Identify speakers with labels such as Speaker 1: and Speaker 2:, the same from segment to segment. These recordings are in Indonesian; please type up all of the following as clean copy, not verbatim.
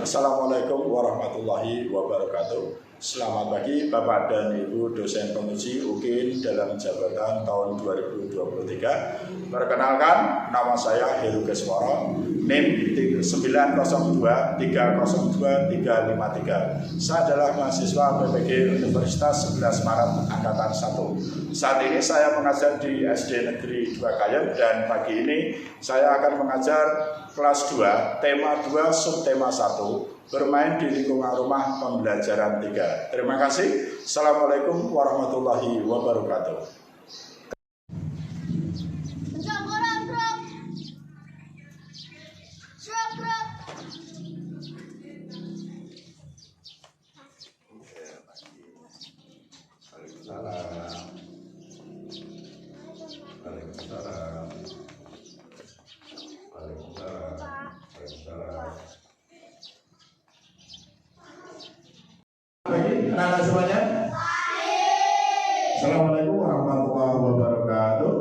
Speaker 1: Assalamualaikum warahmatullahi wabarakatuh. Selamat pagi Bapak dan Ibu dosen penguji UKIN dalam jabatan tahun 2023. Perkenalkan, nama saya Heru Gesworo, NIM 902302353. Saya adalah mahasiswa PPG Universitas 11 Maret Angkatan 1. Saat ini saya mengajar di SD Negeri 2 Kayen dan pagi ini saya akan mengajar kelas 2, tema 2, subtema 1, bermain di lingkungan rumah pembelajaran 3. Terima kasih. Assalamualaikum warahmatullahi wabarakatuh. Pagi anak-anak semuanya. Assalamualaikum warahmatullahi wabarakatuh.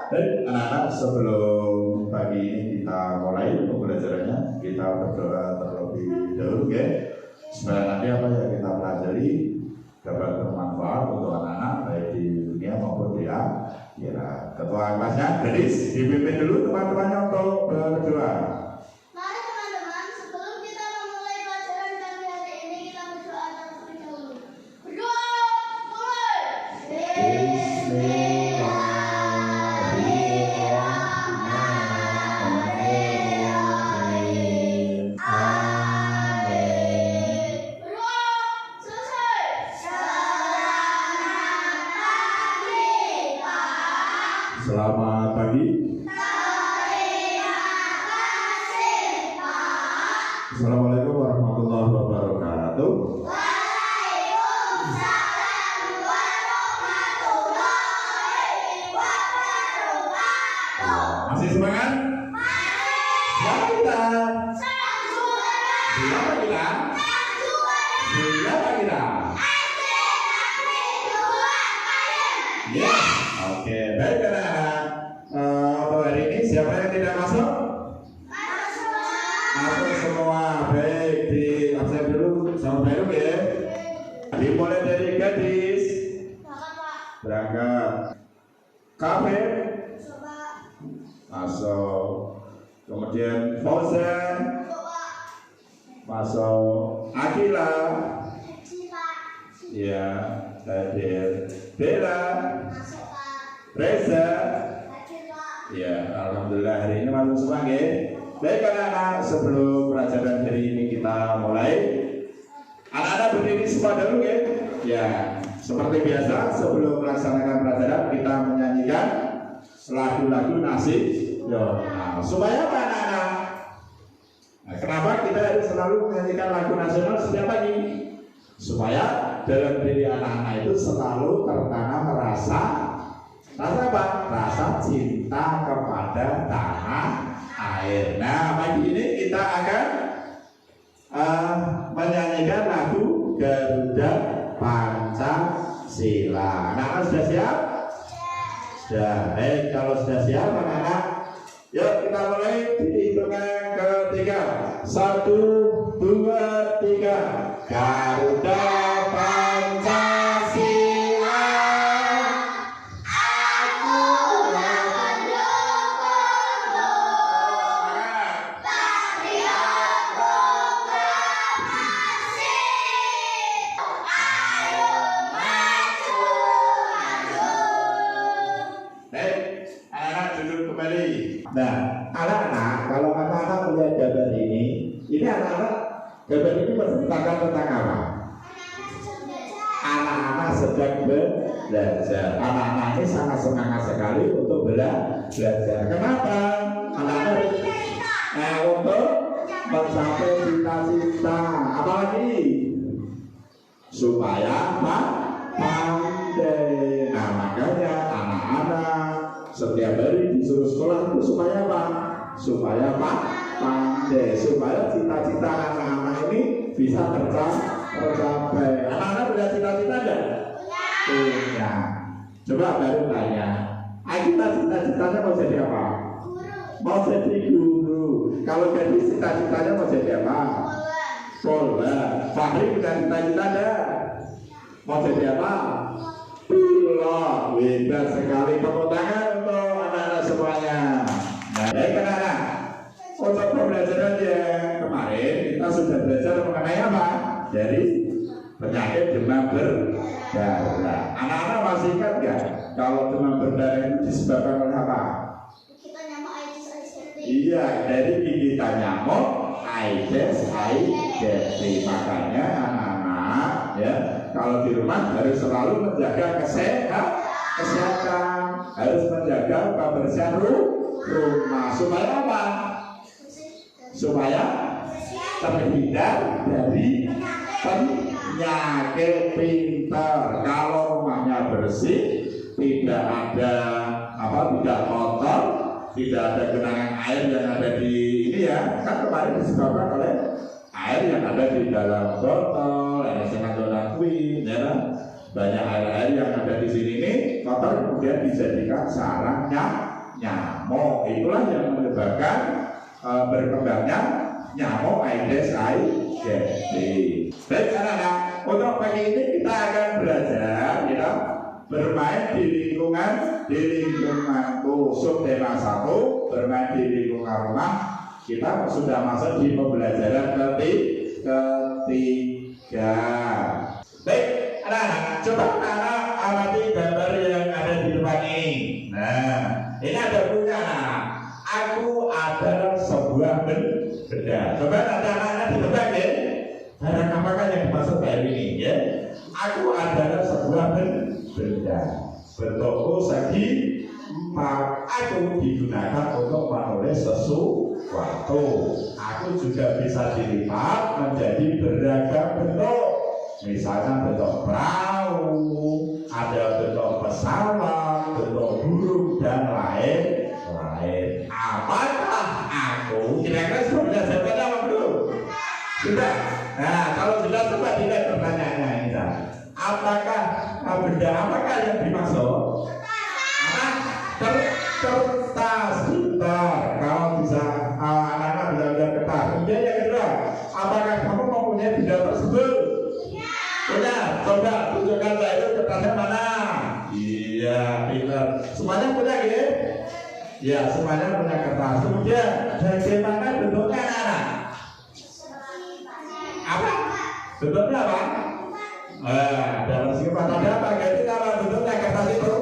Speaker 1: Baik anak-anak, sebelum pagi ini kita mulai pembelajarannya, kita berdoa terlebih dahulu ya, supaya nanti apa yang kita pelajari dapat bermanfaat untuk anak-anak baik di dunia maupun di akhirat. Ketua kelasnya gadis, dipimpin dulu teman-temannya untuk berdoa.
Speaker 2: Mari teman-teman, sebelum kita memulai pelajaran kami hari ini, kita berdoa terlebih dahulu. Berdoa, mulai.
Speaker 1: Selamat pagi.
Speaker 2: Terima kasih, Pak.
Speaker 1: Assalamualaikum warahmatullahi wabarakatuh.
Speaker 2: Waalaikumsalam warahmatullahi wabarakatuh.
Speaker 1: Masih semangat? Siapa kita? Siapa kita? Siapa kita? Yes. Oke, baik anak-anak. Untuk hari ini siapa yang tidak masuk? Masuk semua. Baik, di absen dulu sama baru ya. Dimulai dari gadis. Berangkat. Kafe. Masuk. Kemudian Fauzan. Masuk. Akila. Ya, hadir. Bella. Reza. Ya, alhamdulillah hari ini masuk semua ya. Baik anak-anak, sebelum pelajaran hari ini kita mulai, anak-anak berdiri semua dulu ya. Ya, seperti biasa sebelum melaksanakan pelajaran kita menyanyikan lagu-lagu nasib. Nah, supaya apa anak-anak? Nah, kenapa kita harus selalu menyanyikan lagu nasional setiap pagi? Supaya dalam diri anak-anak itu selalu tertanam rasa apa? Rasa cinta kepada tanah air. Nah, pagi ini kita akan menyanyikan lagu Garuda Pancasila. Anak-anak sudah siap? Sudah. Baik, kalau sudah siap anak-anak, yuk kita mulai di hitungan ketiga. 1, 2, 3. Garuda Pancasila. Nah, anak-anak, kalau anak-anak melihat gambar ini anak-anak, gambar ini menceritakan tentang apa? Anak-anak sedang belajar. Anak-anak ini sangat semangat sekali untuk belajar. Kenapa? Anak-anak untuk mencapai cita-cita. Apalagi? Supaya pandai. Nah, makanya anak-anak setiap hari disuruh sekolah itu supaya apa? Supaya pandai, supaya cita-cita anak-anak ini bisa tercapai. Anak-anak punya cita-cita enggak? Punya. Coba baru tanya, Kita cita-citanya mau jadi apa?
Speaker 2: Guru.
Speaker 1: Mau jadi guru. Kalau jadi cita-citanya mau jadi apa? Bola. Fahri punya cita-cita ada? Mau jadi apa? Pilot. Beda sekali. Tepuk tangan untuk anak-anak semuanya. Nah, baik anak-anak. Untuk pembelajaran yang kemarin kita sudah belajar mengenai apa? Dari penyakit demam berdarah. Anak-anak masih ingat nggak kalau demam berdarah itu disebabkan oleh apa?
Speaker 2: Kita nyamuk Aedes aegypti.
Speaker 1: Iya, dari gigitan nyamuk Aedes aegypti. Makanya anak-anak ya kalau di rumah harus selalu menjaga kesehatan, harus menjaga kebersihan rumah supaya apa? Supaya terhindar dari penyakit. Pintar. Kalau rumahnya bersih, tidak ada tidak kotor, tidak ada genangan air yang ada di ini ya, kan kemarin disebabkan oleh air yang ada di dalam botol, yang sangat donatwin, ya kan? Banyak air-air yang ada di sini ini kotor kemudian dijadikan sarangnya nyamuk. Itulah yang menyebabkan berkembangnya nyamuk Aedes aegypti. Baik anak-anak, untuk pagi ini kita akan belajar bermain di lingkunganku. Subtema 1, bermain di lingkungan rumah. Kita sudah masuk di pembelajaran ketiga. Baik anak-anak, coba anak amati gambar yang ada di depan ini. Nah, ini ada punya anak. Aku adalah sebuah benda. Coba nanti anak-anak ditebak ya. Barang apakah yang dimaksud dari ini ya? Aku adalah sebuah benda. Bentukku segi 4. Aku digunakan untuk menulis sesuatu. Aku juga bisa dilipat menjadi beragam bentuk. Misalnya bentuk perahu, ada bentuk pesawat, bentuk burung dan lain-lain. Apakah aku? Kira-kira sudah bisa jawab apa belum? Sudah. Nah, kalau sudah coba dilihat pertanyaannya ini. Apakah apakah yang dimaksud? Kertas. Pintar. Kalau bisa anak-anak bisa lihat kertas. Kemudian yang kedua, apakah kamu mempunyai benda tersebut? Punya. Coba tunjukkan saya itu kertasnya mana? Iya, pintar. Semuanya punya ya? Ya, semuanya punya kertas. Kemudian bagaimana bentuknya anak-anak? Apa? Bentuknya apa? Dalam segi ada apa? Ganti nama bentuknya kertas itu?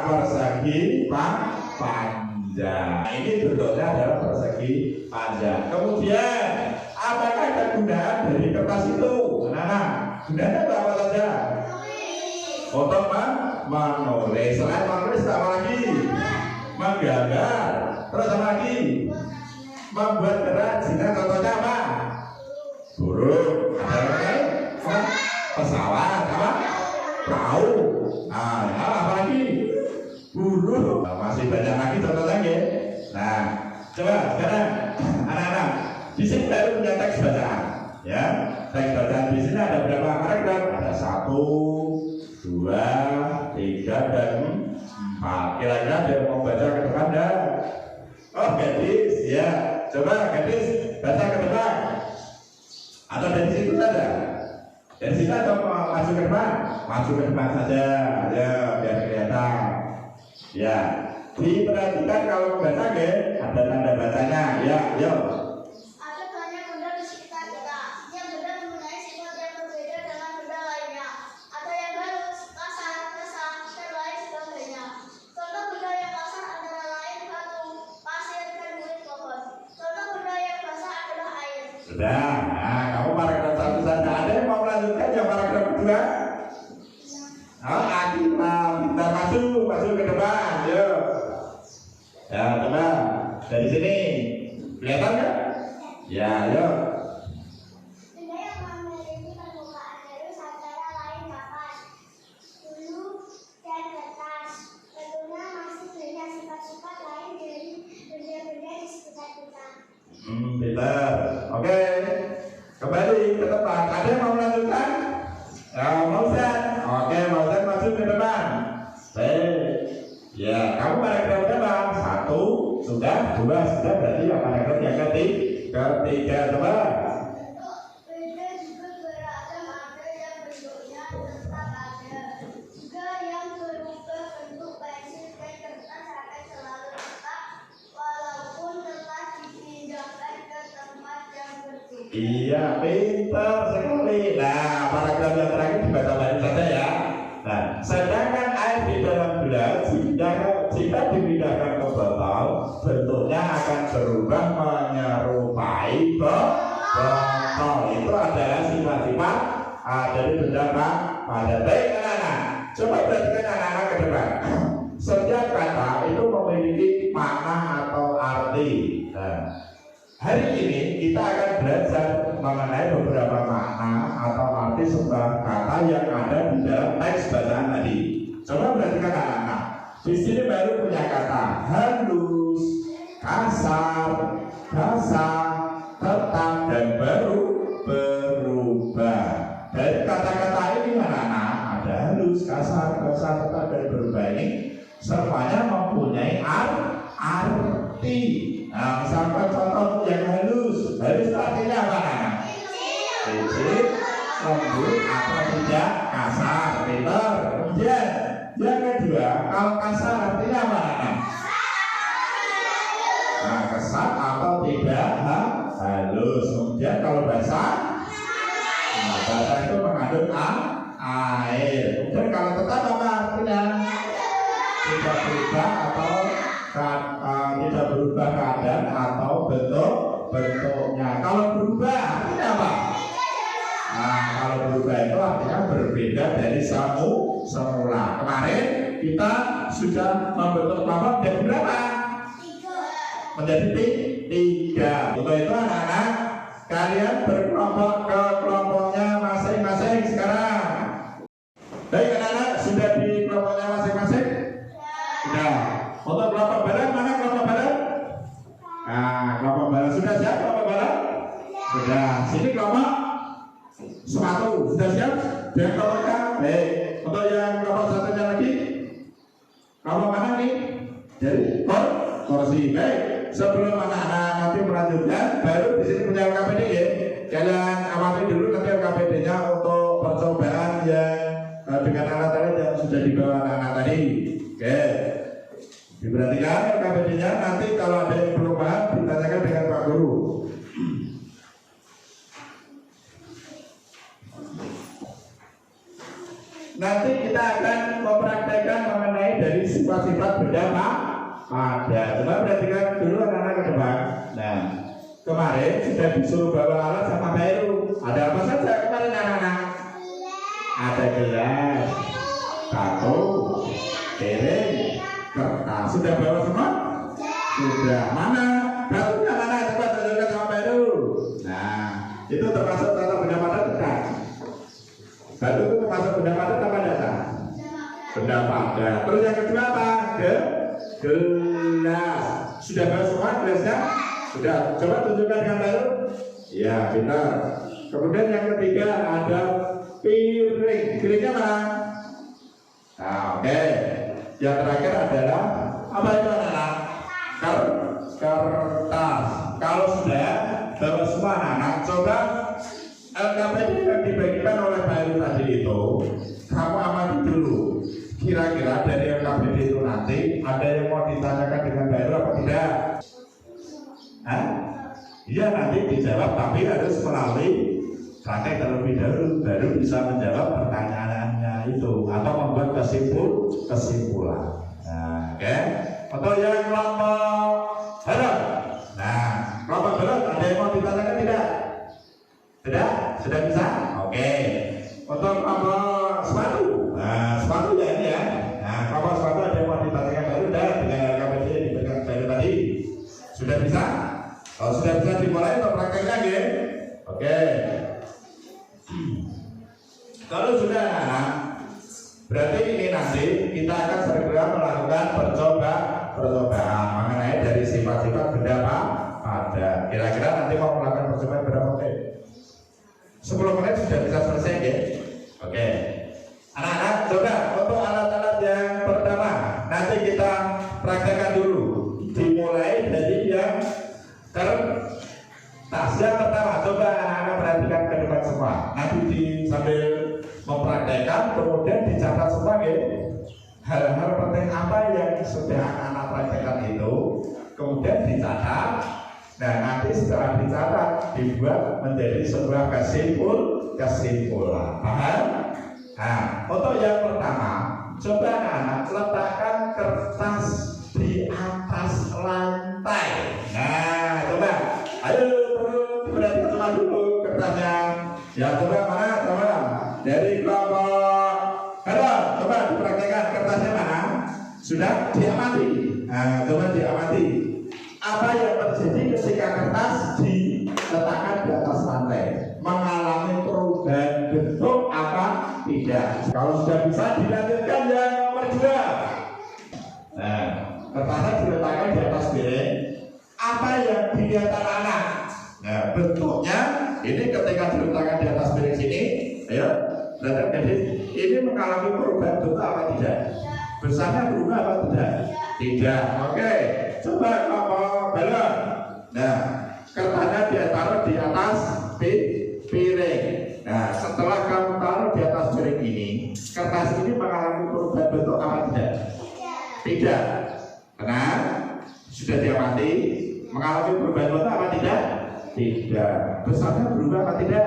Speaker 1: Persegi panjang. Nah, ini bentuknya adalah persegi panjang. Kemudian, apakah ada gunaan dari kertas itu? Nah, gunanya apa saja? Untuk menulis. Selain menulis, apa lagi? Menggambar. Terus apa lagi? Membuat kerajinan. Contohnya apa? Burung, pesawat, apa? Perahu. Nah, apa lagi? Burung. Nah, masih banyak lagi contoh lagi. Nah, coba sekarang anak-anak di sini baru punya teks bacaan, ya. Teks bacaan di sini ada berapa paragraf? Ada 1, 2, 3, dan 4. Kira-kira ada yang mau baca ke depan dah? Oh, gadis, ya. Coba gadis baca ke depan. Atau dari situ saja? Dari situ atau masuk ke depan? Masuk ke depan saja, ya biar kelihatan. Ya, diperhatikan kalau membaca ya, ada tanda bacanya. Ya, yuk.
Speaker 2: Ada banyak benda di sekitar kita. Setiap benda mempunyai sifat yang berbeda dengan benda lainnya. Ada yang halus, kasar, kesal, dan lain sebagainya. Contoh benda yang kasar antara lain batu, pasir, dan kulit pohon. Contoh benda yang basah adalah air.
Speaker 1: Sudah. Nah, kamu paragraf 1 saja. Ada yang mau melanjutkan yang paragraf 2? Kita masuk ke depan. Yuk. Ya, coba dari sini. Kelihatan nggak? Ya, yuk.
Speaker 2: Benda yang memiliki permukaan halus antara lain kapas, bulu, dan kertas. Tentunya masih punya sifat-sifat lain dari benda-benda di sekitar kita.
Speaker 1: Pintar. Oke. Kembali ke tempat. Ada yang mau melanjutkan? Mau Ustaz? Oke, mau Ustaz masuk ke depan. Baik. Ya, kamu paragraf berapa? 1 sudah, 2 sudah, berarti paragraf yang ketiga coba.
Speaker 2: Beda juga beragam, ada yang bentuknya tetap ada, juga yang berubah bentuk pensil dan kertas akan selalu tetap walaupun telah dipindahkan ke tempat yang berbeda.
Speaker 1: Iya, pintar sekali. Nah, paragraf yang terakhir dibaca balik saja ya. Nah, sedangkan air di dalam gelas jika dipindahkan ke botol, bentuknya akan berubah menyerupai botol. Itu adalah sifat-sifat dari benda padat. Baik anak-anak, coba perhatikan anak-anak ke depan. Setiap kata itu memiliki makna atau arti. Nah, hari ini kita akan belajar mengenai beberapa makna atau arti sebuah kata yang ada di dalam teks bacaan tadi. Coba perhatikan anak-anak. Di sini baru punya kata halus, kasar, basah, tetap, dan baru berubah. Dari kata-kata ini anak-anak ada halus, kasar, basah, tetap, dan berubah ini semuanya mempunyai arti. Nah, misalkan contoh yang halus, halus artinya apa anak? Kecil, lembut, atau tidak kasar, pintar. Kemudian yang kedua, kalau kasar artinya apa anak? Nah, kesat atau tidak halus. Kemudian kalau basah, nah, basah itu mengandung air. Kemudian kalau tetap apa artinya? Tidak berubah atau tidak berubah keadaan atau bentuknya. Kalau berubah artinya apa? Nah, kalau berubah itu artinya berbeda dari semula. Kemarin kita sudah membentuk kelompok menjadi berapa? 3. Menjadi 3. Untuk itu anak-anak, kalian berkelompok ke kelompoknya masing-masing sekarang. Baik anak-anak, sudah di kelompoknya masing-masing? Sudah. Untuk kelompok barat, mana kelompok barat? Nah, kelompok barat sudah siap kelompok barat? Sudah. Sini kelompok sepatu sudah siap? Dengan kelompoknya? Baik. Untuk yang kelompok satunya lagi? Kelompok mana nih? Jadi kursi. Baik. Sebelum anak-anak nanti melanjutkan, baru di sini punya LKPD ya. Kalian amati dulu nanti LKPD-nya untuk percobaan yang dengan alat-alat yang sudah dibawa anak-anak tadi. Oke. Diperhatikan LKPD-nya, nanti kalau ada yang belum paham ditanyakan dengan Pak Guru. Nanti kita akan mempraktekkan mengenai dari sifat-sifat benda padat. Coba perhatikan dulu anak-anak ke depan. Nah, kemarin sudah disuruh bawa alat sama Heru. Ada apa saja kemarin anak-anak? Ada gelas, batu, piring, kertas. Sudah bawa semua? Sudah. Mana? Batunya mana? Coba tunjukkan sama Heru. Nah, itu termasuk kata benda padat tidak? Batu itu termasuk benda padat apa tidak? Benda padat. Terus yang kedua apa? Gelas. Sudah bawa semua gelasnya? Sudah. Coba tunjukkan dengan Heru. Ya, benar. Kemudian yang ketiga ada piring. Piringnya mana? Nah, oke. Yang terakhir adalah apa itu anak-anak? Kertas. Kalau sudah bawa semua anak-anak, coba LKPD yang dibagikan oleh Pak Heru tadi itu, kamu amati dulu. Kira-kira dari LKPD itu nanti ada yang mau ditanyakan dengan Pak Heru apa tidak? Hah? Iya, nanti dijawab, tapi harus melalui praktek terlebih dahulu, baru bisa menjawab pertanyaannya itu atau membuat kesimpulan. Nah, oke. Untuk yang kelompok barat, nah kelompok barat ada yang mau ditanyakan tidak? Sudah bisa? Oke. Untuk kelompok sepatu, nah sepatu ya ini ya. Nah kelompok sepatu ada yang mau ditanyakan baru dan dengan LKPD yang diberikan baru tadi sudah bisa? Kalau sudah bisa dimulai untuk prakteknya ya. Oke. Kalau sudah berarti ini nanti kita akan segera melakukan percobaan mengenai dari sifat-sifat benda padat. Kira-kira nanti mau melakukan percobaan berapa menit? 10 menit sudah bisa selesai ya. Oke. Anak-anak coba untuk alat-alat yang pertama nanti kita Praktekkan dulu. Dimulai dari yang kertas yang pertama. Coba anak-anak perhatikan ke depan semua. Nanti sambil mempraktekkan, kemudian dicatat semua ya. Hal-hal penting apa yang sudah anak-anak praktekkan itu, kemudian dicatat. Nah, nanti setelah dicatat dibuat menjadi sebuah kesimpulan. Paham? Nah, untuk yang pertama, coba anak-anak letakkan kertas di atas lantai. Nah, coba. Ayo perhatikan semua dulu kertasnya. Ya, coba mana? Coba dari kelompok. Halo, coba dipraktekkan kertasnya mana? Sudah diamati. Nah, coba diamati. Apa yang terjadi ketika kertas diletakkan di atas lantai? Mengalami perubahan bentuk apa tidak? Kalau sudah bisa dilanjutkan yang nomor 2. Nah, kertasnya diletakkan di atas piring. Apa yang dilihat anak-anak? Nah, bentuknya ini ketika diletakkan di atas piring sini, ayo, jadi ini mengalami perubahan bentuk apa tidak? Besarnya berubah apa tidak? Tidak. Oke. Coba kamu balon. Nah, kertasnya dia taruh di atas piring. Nah, setelah kamu taruh di atas piring ini, kertas ini mengalami perubahan bentuk apa tidak? Tidak. Karena sudah diamati, mengalami perubahan bentuk apa tidak? Tidak. Besarnya berubah apa tidak?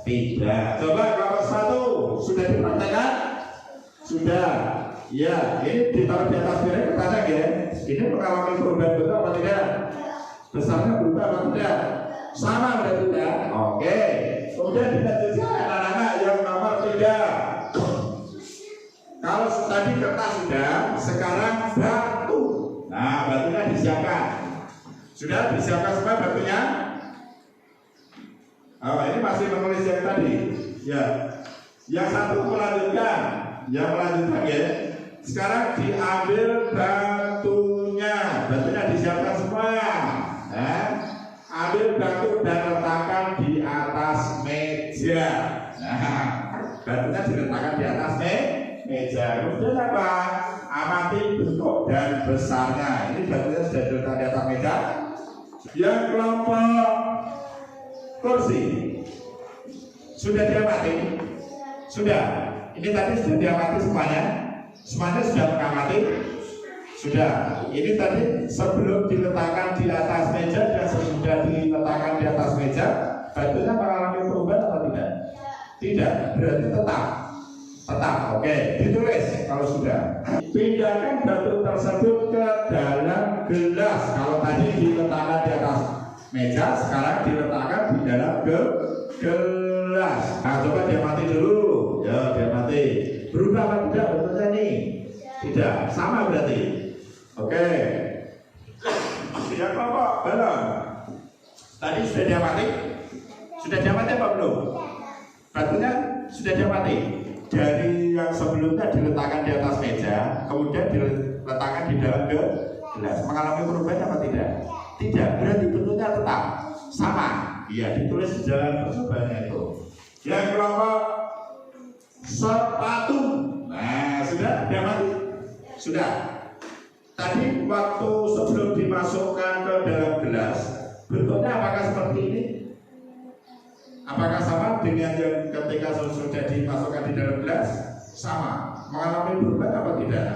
Speaker 1: Tidak. Coba nomor 1 sudah dipraktekkan? Sudah. Ya, ini ditaruh di atas piring kertasnya ya. Ini mengalami perubahan bentuk apa tidak? Besarnya berubah apa tidak? Sama berarti tidak? Oke. Kemudian dilanjutkan anak-anak yang nomor 3. Kalau tadi kertas sudah, sekarang batu. Nah, batunya disiapkan. Sudah disiapkan semua batunya? Oh, ini masih menulis yang tadi. Ya. Yang satu melanjutkan. Yang melanjutkan ya. Sekarang diambil batunya. Batunya disiapkan semua. Ambil batu dan letakkan di atas meja. Nah, batunya diletakkan di atas meja. Kemudian apa? Amati bentuk dan besarnya. Ini batunya sudah diletakkan di atas meja. Yang kelompok kursi sudah diamati? Sudah. Ini tadi sudah diamati semuanya. Semuanya sudah mengamati? Sudah. Ini tadi sebelum diletakkan di atas meja dan sesudah diletakkan di atas meja, batunya mengalami perubahan atau tidak? Tidak. Berarti tetap. Oke. Ditulis kalau sudah. Pindahkan batu tersebut ke dalam gelas. Kalau tadi diletakkan di atas meja, sekarang diletakkan di dalam gelas. Nah, coba diamati dulu. Ya, diamati. Berubah apa tidak bentuknya nih? Tidak. Sama berarti. Oke. Yang kelompok balon. Tadi sudah diamati? Sudah diamati apa belum? Batunya sudah diamati. Dari yang sebelumnya diletakkan di atas meja, kemudian diletakkan di dalam gelas. Mengalami perubahan apa tidak? Tidak. Berarti bentuknya tetap sama. Iya, ditulis di dalam percobaannya itu. Yang kelompok sepatu. Nah, sudah diamati? Sudah. Tadi waktu sebelum dimasukkan ke dalam gelas, bentuknya apakah seperti ini? Apakah sama dengan yang ketika sudah dimasukkan di dalam gelas? Sama. Mengalami perubahan apa tidak?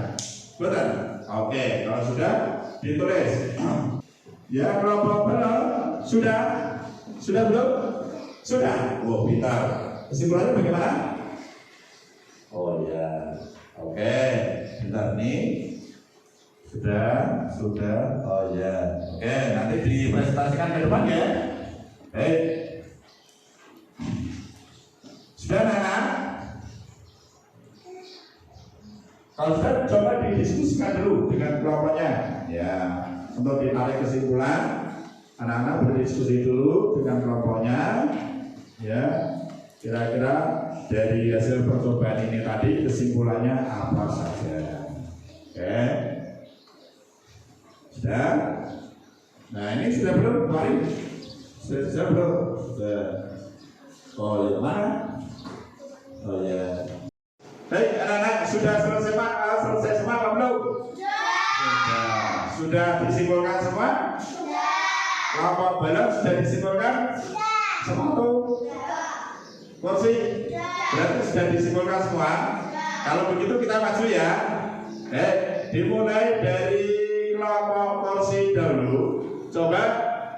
Speaker 1: Betul? Oke, kalau sudah ditulis. Ya, kelompok balon sudah? Sudah belum? Sudah. Oh, pintar. Kesimpulannya bagaimana? Oh ya. Oke, bentar nih. Sudah. Oh ya. Oke, nanti dipresentasikan ke depan ya. Baik. Sudah, anak? Kalau sudah, coba didiskusikan dulu dengan kelompoknya. Ya, untuk ditarik kesimpulan, anak-anak berdiskusi dulu dengan kelompoknya. Ya, kira-kira dari hasil percobaan ini tadi kesimpulannya apa saja? Oke. Sudah? Nah, ini sudah belum? Mari. Sudah belum? Sudah. Oh, ya mana? Oh ya. Baik, anak-anak sudah selesai semua apa belum? Sudah. sudah disimpulkan semua?
Speaker 2: Sudah.
Speaker 1: Kelompok balok sudah disimpulkan?
Speaker 2: Sudah.
Speaker 1: Sepatu? Kursi? Berarti sudah disimpulkan semua? Kalau begitu kita maju ya. Dimulai dari kelompok kursi dahulu. Coba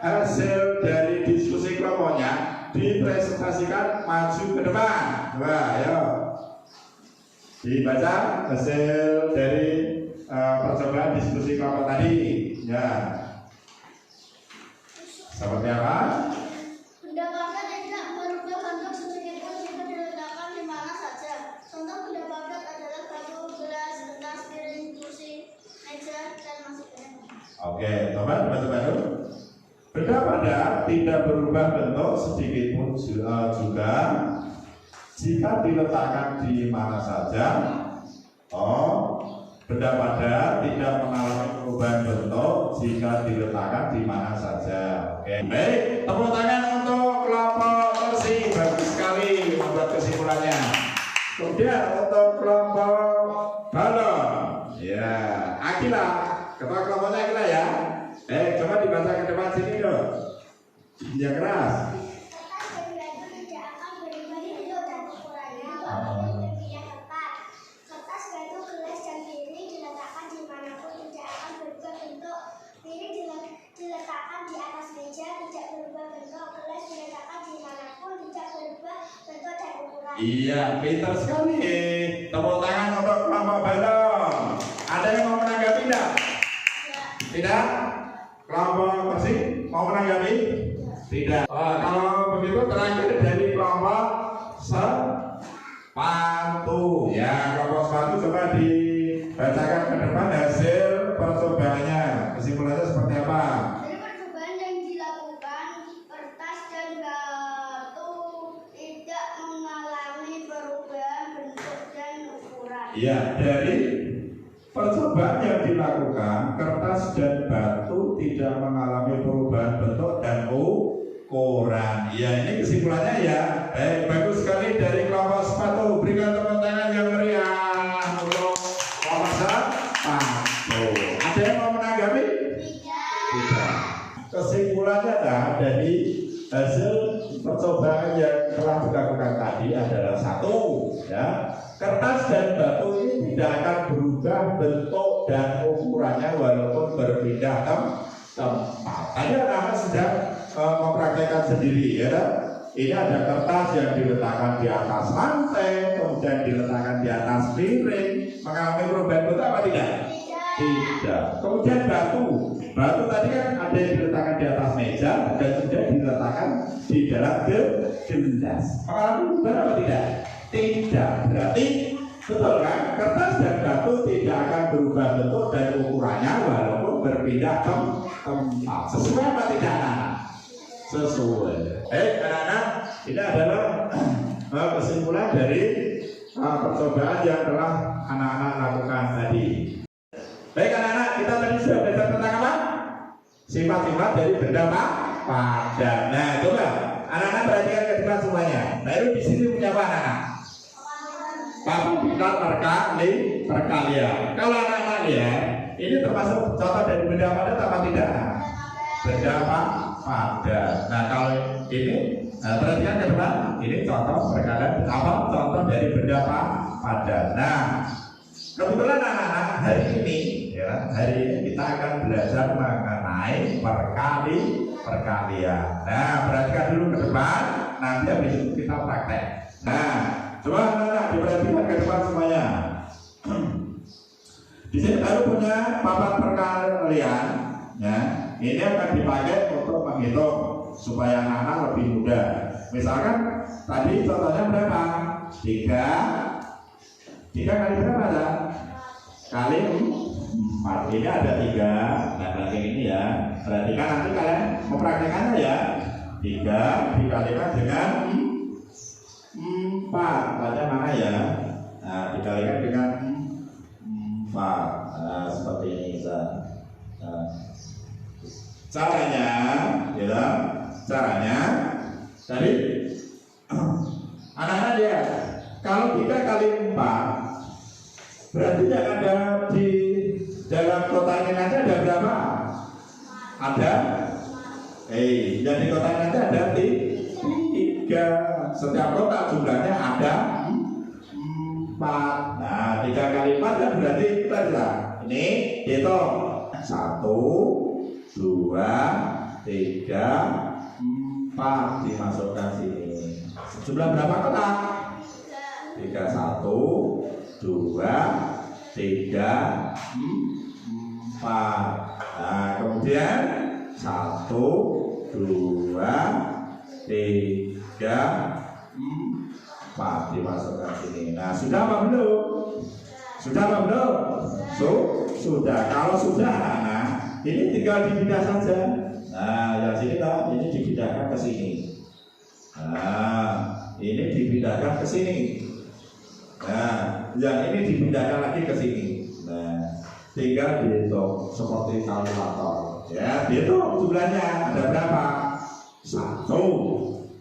Speaker 1: hasil dari diskusi kelompoknya dipresentasikan maju ke depan. Coba, ayo. Dibaca hasil dari percobaan diskusi kelompok tadi. Ya. Seperti apa?
Speaker 2: Benda padat tidak merubah bentuk sedikitpun jika diletakkan di mana saja. Contoh benda padat adalah batu, gelas, kertas, piring, kursi, meja, dan masih banyak.
Speaker 1: Oke, coba dibaca baru. Benda padat tidak berubah bentuk sedikitpun juga jika diletakkan di mana saja. Benda padat tidak mengalami perubahan bentuk jika diletakkan di mana saja. Oke, baik. Tepuk tangan untuk kelompok kursi, bagus sekali membuat kesimpulannya. Kemudian untuk kelompok balon, ya, Akila, ketua kelompoknya Akila ya. Coba dibaca ke depan sini dong. Yang keras.
Speaker 2: Kertas dan batu tidak akan berubah bentuk dan ukurannya walaupun berpindah tempat. Kertas, batu, gelas, dan piring diletakkan dimanapun tidak akan berubah bentuk. Piring diletakkan di atas meja tidak berubah bentuk. Gelas diletakkan dimanapun tidak berubah bentuk dan ukuran.
Speaker 1: Iya, pintar sekali. Tepuk tangan untuk kelompok balon. Ada yang mau menanggapi tidak? Tidak? Kelompok kursi mau menanggapi? Tidak. Kalau begitu terakhir dari kelompok sepatu. Ya, kelompok sepatu coba dibacakan ke depan hasil percobaannya. Kesimpulannya seperti apa?
Speaker 2: Dari percobaan yang dilakukan, kertas dan batu tidak mengalami perubahan bentuk dan ukuran.
Speaker 1: Iya, dari percobaan yang dilakukan, kertas dan batu tidak mengalami perubahan bentuk dan ukuran. Ya, ini kesimpulannya ya. Bagus sekali dari kelompok sepatu. Berikan tepuk tangan yang meriah untuk kelompok sepatu. Ada yang mau menanggapi? Tidak. Kesimpulannya dari hasil percobaan yang telah dilakukan tadi adalah satu, ya, kertas dan batu ini tidak akan berubah bentuk dan ukurannya walaupun berpindah tempat. Tadi anak-anak sudah mempraktekkan sendiri, ya. Ini ada kertas yang diletakkan di atas lantai, kemudian diletakkan di atas piring, mengalami perubahan bentuk apa tidak? Tidak. Kemudian batu tadi kan ada yang diletakkan di atas meja dan juga diletakkan di dalam gelas. Mengalami perubahan apa tidak? Tidak. Berarti betul kan? Kertas dan batu tidak akan berubah bentuk dan ukurannya walaupun berpindah tempat. Sesuai apa tidak, anak? Sesuai. Anak-anak, ini adalah kesimpulan dari percobaan yang telah anak-anak lakukan tadi. Baik anak-anak, kita tadi sudah belajar tentang apa? Sifat-sifat dari benda padat. Nah, coba anak-anak perhatikan ke depan semuanya. Nah, itu di sini punya apa anak-anak? Papan pintar perkalian. Kalau anak-anak lihat, ini termasuk contoh dari benda padat apa tidak? Benda padat. Nah, kalau ini, perhatikan ke depan. Ini contoh perkalian apa? Contoh dari benda padat. Nah, kebetulan anak-anak hari ini kita akan belajar mengenai perkalian. Nah, perhatikan dulu ke depan, nanti habis itu kita praktek. Nah, coba anak-anak diperhatikan ke depan semuanya. Di sini baru punya papan perkalian, ya. Ini akan dipakai untuk menghitung supaya anak-anak lebih mudah. Misalkan tadi contohnya berapa? 3 kali berapa ada? Kali 4. Ini ada 3. Nah, berarti ini ya. Perhatikan nanti kalian mempraktekannya ya. 3 dikalikan dengan 4. Tanya mana ya? Nah, dikalikan dengan 4. Nah, seperti ini bisa. Nah, caranya tadi anak-anak lihat, kalau 3 kali 4 berarti yang ada di dalam kotak ini nanti ada berapa? Ada? Yang di kotak nanti ada 3. Setiap kotak jumlahnya ada 4. Nah, 3 kali 4 kan berarti kita bilang ini hitung 1, 2, 3, 4 dimasukkan sini. Jumlah berapa kotak? 3, 1, 2, 3, 4. Nah, kemudian 1, 2, 3, 4 dimasukkan sini. Nah, sudah apa belum? Sudah apa belum? Sudah. Kalau sudah, nah, ini tinggal dipindah saja. Nah, yang sini kan ini dipindahkan ke sini. Nah, ini dipindahkan ke sini. Nah, yang ini dipindahkan lagi ke sini. Nah, tinggal dihitung seperti kalkulator. Ya, dihitung jumlahnya ada berapa? 1,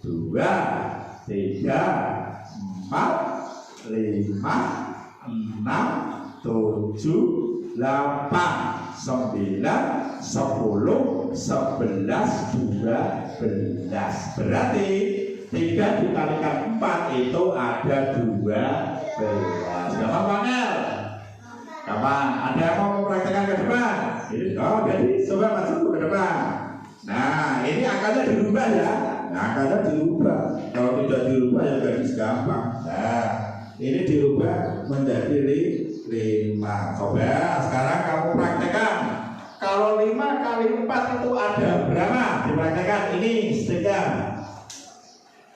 Speaker 1: 2, 3, 4, 5, 6, 7, 8, 9, 10, 11, 12. Berarti 3 dikalikan 4 itu ada 12. Gampang banget. Gampang. Ada yang mau mempraktekkan ke depan? Jadi coba masuk ke depan. Nah, ini angkanya dirubah ya. Nah, angkanya dirubah. Kalau tidak dirubah ya gadis gampang. Nah, ini dirubah menjadi 5. Coba sekarang kamu praktekkan. Kalau 5 kali 4 itu ada berapa? Dipraktekkan ini setiga.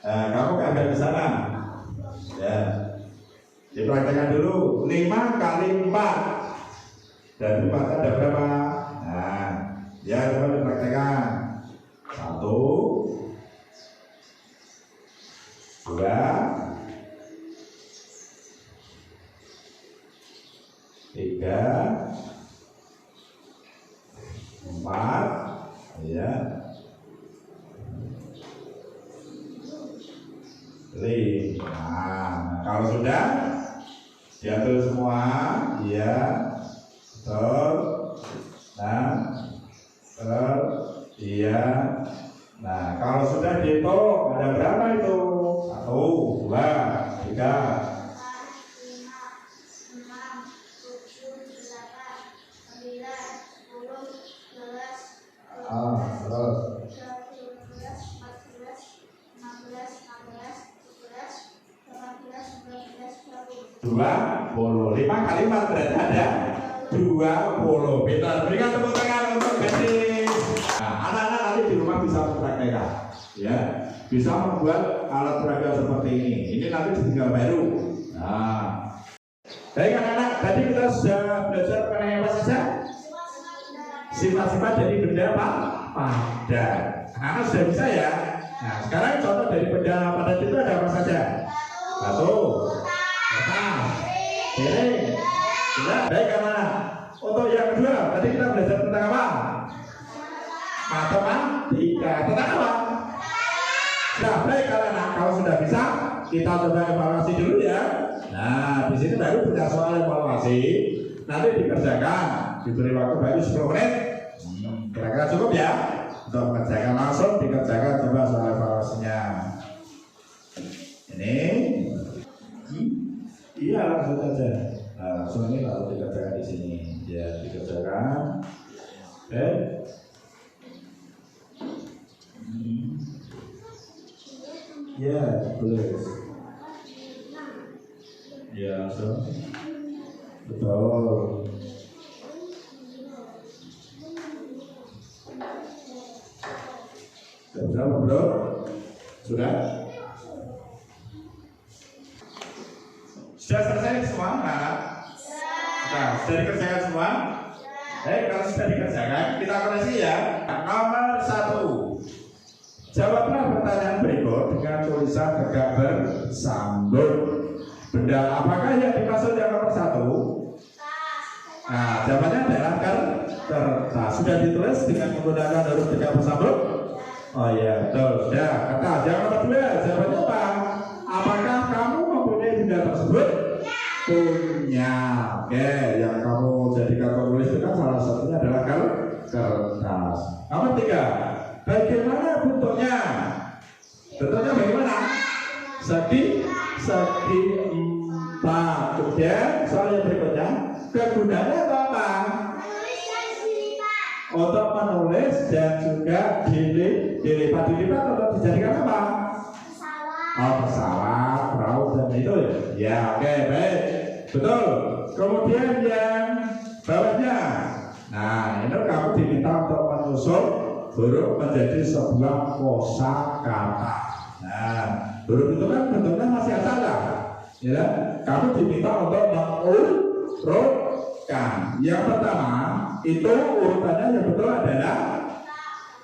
Speaker 1: Nah, kamu ambil ke sana. Ya. Dipraktekkan dulu. 5 kali 4. Dan 4 ada berapa? Nah, ya coba dipraktekkan. 1, 2, 3, 4, ya, 5. Nah, kalau sudah diatur semua, ya, betul. Nah, betul, iya. Nah, kalau sudah dihitung ada berapa itu? 1, 2, 3. 20. 5 kali 4 berarti ada 20. Pintar. Berikan tepuk tangan untuk gadis. Nah, anak-anak nanti di rumah bisa mempraktekkan, ya, bisa membuat alat peraga seperti ini. Ini nanti tinggal baru. Nah, baik anak-anak, tadi kita sudah belajar mengenai apa saja? Sifat-sifat dari benda apa? Padat. Anak sudah bisa ya. Nah, sekarang contoh dari benda padat itu ada apa saja? Batu, kertas, piring. Sudah, baik anak-anak. Untuk yang kedua, tadi kita belajar tentang apa? Matematika. Tentang apa? Nah, baik anak-anak. Kalau sudah bisa, kita coba evaluasi dulu ya. Nah, di sini baru punya soal evaluasi. Nanti dikerjakan. Diberi waktu baru 10 menit. Kira-kira cukup ya? Untuk mengerjakan langsung dikerjakan, coba soal evaluasinya. Ini. Iya, langsung saja. Nah, langsung ini lalu dikerjakan di sini. Ya, dikerjakan. Oke. Ya, boleh. Ya, langsung. Betul. Sudah, bro? Sudah? Sudah selesai semua, anak? Nah, sudah dikerjakan semua? Baik, kalau sudah dikerjakan, kita koreksi ya. Nomor 1. Jawablah pertanyaan berikut dengan tulisan tegak bersambung. Benda apakah yang dimaksud yang nomor 1? Nah, jawabannya adalah kertas. Sudah ditulis dengan menggunakan huruf tegak bersambung? Oh iya, betul. Sudah, kertas. Yang nomor 2, jawabannya apa? Apakah kamu mempunyai benda tersebut? punya. Oke, yang kamu jadikan penulis itu kan salah satunya adalah kertas. Nomor 3, bagaimana bentuknya? Bentuknya bagaimana? Segi 4. Kemudian soal yang berikutnya, kegunaannya untuk apa?
Speaker 2: Menulis dan dilipat.
Speaker 1: Untuk menulis dan juga dilipat untuk dijadikan apa?
Speaker 2: Pesawat.
Speaker 1: Oh, pesawat, perahu dan itu ya. Ya, oke, baik, betul. Kemudian yang bawahnya, nah ini kamu diminta untuk menyusun huruf menjadi sebuah kosakata. Nah, huruf itu kan bentuknya masih asal ya, ya. Kamu diminta untuk mengurutkan. Yang pertama itu urutannya yang betul adalah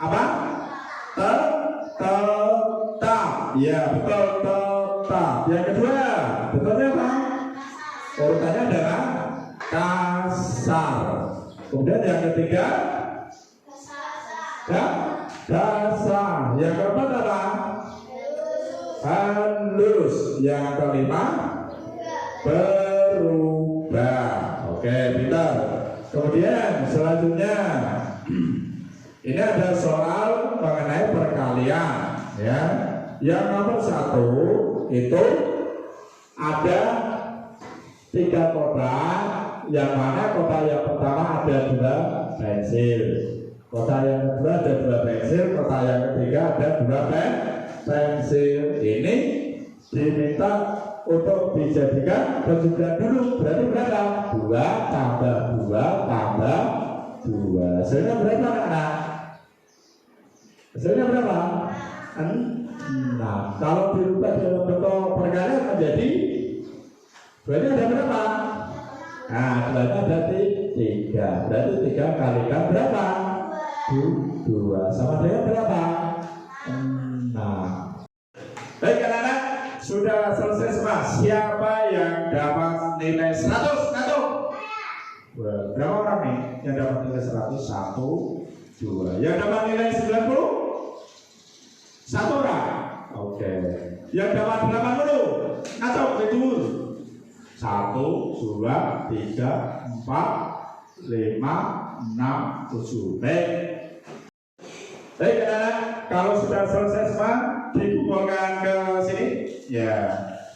Speaker 1: apa? Tetap. Ya, betul, tetap. Yang kedua, betulnya apa? Urutannya adalah kasar. Kemudian yang ketiga, dasar. Yang keempat apa? Halus. Yang kelima, berubah. Oke, pintar. Kemudian selanjutnya, ini ada soal mengenai perkalian, ya. Yang nomor 1 itu ada 3 kotak, yang mana kotak yang pertama ada 2 pensil, kotak yang kedua ada 2 pensil, kotak yang ketiga ada 2 pensil. Ini diminta untuk dijadikan penjumlahan dulu. Berarti berapa? 2 tambah 2 tambah 2. Hasilnya berapa, anak? Hasilnya berapa? 6. Kalau dirubah dalam bentuk perkalian menjadi berarti ada berapa? Nah, berarti ada 3. Berarti 3 kalikan berapa? 2. Sama dengan berapa? 6. Baik, anak-anak, sudah selesai semua. Siapa yang dapat nilai 100? Berapa orang nih yang dapat nilai 100? 1, 2. Yang dapat nilai 90? 1 orang. Oke. Yang dapat 80? Atau betul? 1, 2, 3, 4, 5, 6, 7. Baik. Baik, anak-anak, kalau sudah selesai semua, dikumpulkan ke sini. Ya,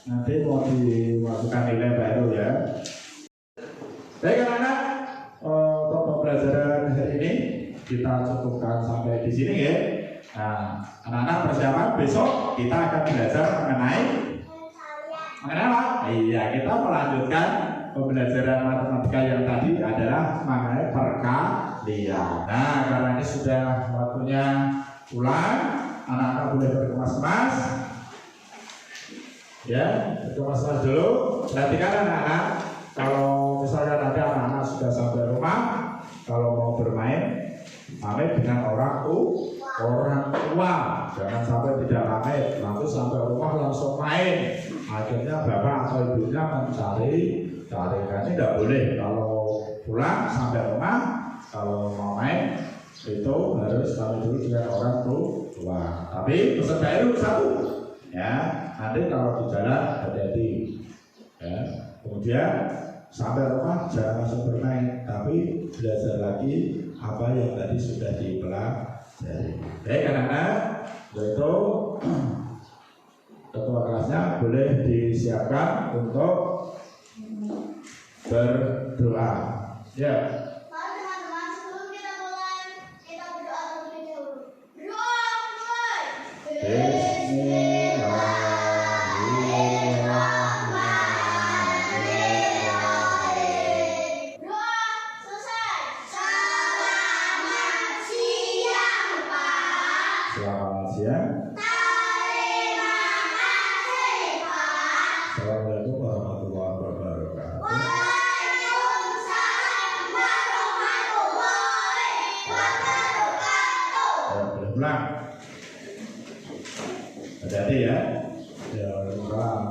Speaker 1: nanti mau dimasukkan nilai baru ya. Baik, anak-anak, untuk pembelajaran hari ini kita cukupkan sampai di sini ya. Nah, anak-anak persiapan besok kita akan belajar mengenai apa? Iya, kita melanjutkan pembelajaran matematika yang tadi adalah mengenai perkalian. Nah, karena ini sudah waktunya pulang, anak-anak boleh berkemas-kemas. Ya, berkemas-kemas dulu. Perhatikan anak-anak, kalau misalnya nanti anak-anak sudah sampai rumah, kalau mau bermain, pamit dengan orang tua. Jangan sampai tidak pamit, lalu sampai rumah langsung main. Akhirnya bapak atau ibunya mencari. Ini tidak boleh. Kalau pulang sampai rumah, kalau mau main itu harus pamit dulu dengan orang tua. Tapi pesan baru 1, ya. Nanti kalau di jalan hati-hati, ya. Kemudian sampai rumah jangan langsung bermain, tapi belajar lagi apa yang tadi sudah dipelajari. Baik, anak-anak, yaitu ketua kelasnya boleh disiapkan untuk berdoa. Ya.
Speaker 2: Mari teman-teman, sebelum kita mulai, kita berdoa terlebih dahulu. Berdoa mulai. Bismillahirrahmanirrahim. Doa selesai. Selamat siang, Pak.
Speaker 1: Selamat siang.
Speaker 2: Terima kasih, Pak.
Speaker 1: Assalamualaikum warahmatullahi wabarakatuh.
Speaker 2: Waalaikumsalam warahmatullahi wabarakatuh.
Speaker 1: Boleh pulang. Hati-hati ya. Ya, waalaikumsalam.